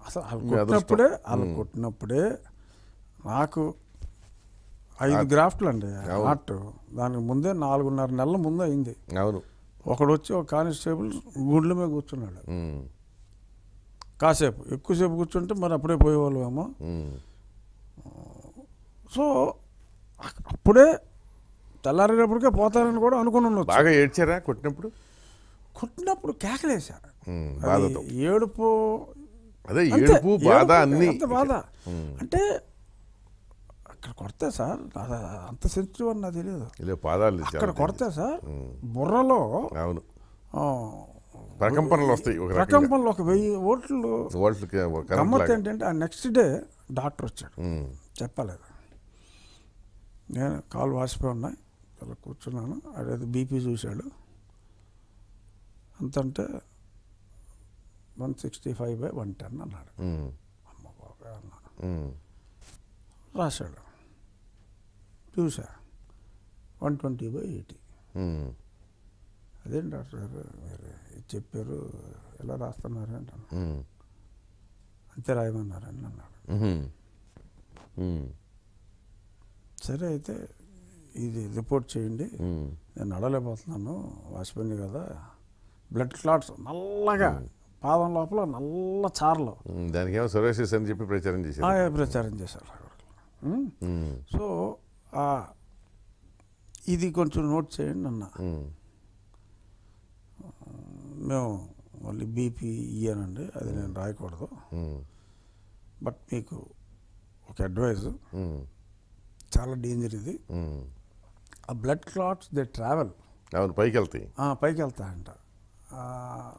అసలు వాళ్ళు కొట్టినప్పుడే నాకు 5 గ్రాఫ్ట్లు అండి హార్ట్. దానికి ముందే 4.5 నెలల ముందు అయింది. ఒకడు వచ్చి ఒక కానిస్టేబుల్ గుండెల మీద కూర్చున్నాడు. కాసేపు ఎక్కువసేపు కూర్చుంటే మరి అప్పుడే పోయేవాళ్ళు ఏమో. సో అప్పుడే తెల్లారేటప్పటికే పోతారని కూడా అనుకున్నాను. బాగా ఏడ్చారా కొట్టినప్పుడు? కొట్టినప్పుడు కేకలేశారు. ఏడుపు, అదే ఏడుపు, బాధ, అన్ని బాధ. అంటే అక్కడ కొడితే సార్ అంత సెన్సిటివ్ అని నాకు తెలియదు. అక్కడ కొడితే సార్ బుర్రలో ప్రకంపనలు వస్తాయి. ప్రకంపనలు ఒక 1000 వోల్ట్లు. గమ్మత్ ఏంటంటే ఆ నెక్స్ట్ డే డాక్టర్ వచ్చాడు. చెప్పలేదు, నేను కాలు వాసిపోయి ఉన్నాయి, అలా కూర్చున్నాను. అదేదో బీపీ చూశాడు. అంతంటే 165/110 అన్నాడు. అమ్మ బాబాయ్ అన్నాడు. రాశాడు, చూసా 120/80. అదేంటి డాక్టర్ గారు మీరు చెప్పారు, ఎలా రాస్తున్నారు అంటాను. అంతే రాయమన్నారని అన్నాడు. సరే అయితే ఇది రిపోర్ట్ చేయండి, నేను నడలేకపోతున్నాను, వాసిపోయింది కదా, బ్లడ్ క్లాట్స్ నల్లగా పాదం లోపల నల్ల చారలు, దానికేమో సొరేసిస్ అని చెప్పి ప్రచారం చేశారు. సో ఇది కొంచెం నోట్ చేయండి అన్న. మేము మళ్ళీ బీపీ ఇయ్యానండి, అది నేను రాయకూడదు, బట్ మీకు ఒక అడ్వైజ్, చాలా డేంజర్ ఇది. ఆ బ్లడ్ క్లాట్స్ దే ట్రావెల్, పైకి వెళ్తాయంట.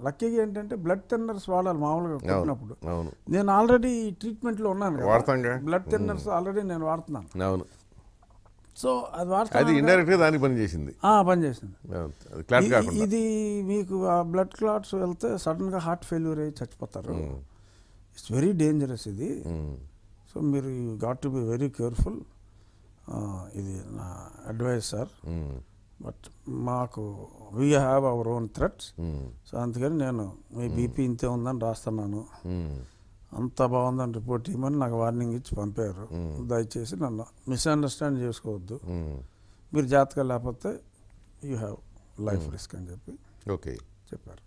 లక్కీగా ఏంటంటే బ్లడ్ థిన్నర్స్ వాడాలి మామూలుగా కొట్టినప్పుడు. నేను ఆల్రెడీ ట్రీట్మెంట్లో ఉన్నాను, బ్లడ్ థిన్నర్స్ ఆల్రెడీ నేను వాడుతున్నాను. సో అది వాడుతుంది, పనిచేసింది. ఇది మీకు ఆ బ్లడ్ క్లాట్స్ వెళ్తే సడన్గా హార్ట్ ఫెయిల్యూర్ అయ్యి చచ్చిపోతారు. ఇట్స్ వెరీ డేంజరస్ ఇది. సో మీరు you got to be very careful. ఇది నా అడ్వైస్ సార్. బట్ మాకు we have our own threats. So అందుకని నేను మీ బీపీ ఇంతే ఉందని రాస్తున్నాను, అంత బాగుందని రిపోర్ట్ ఇవ్వమని నాకు వార్నింగ్ ఇచ్చి పంపారు. దయచేసి నన్ను మిస్అండర్స్టాండ్ చేసుకోవద్దు, మీరు జాగ్రత్తగా లేకపోతే యూ హ్యావ్ లైఫ్ రిస్క్ అని చెప్పి చెప్పారు.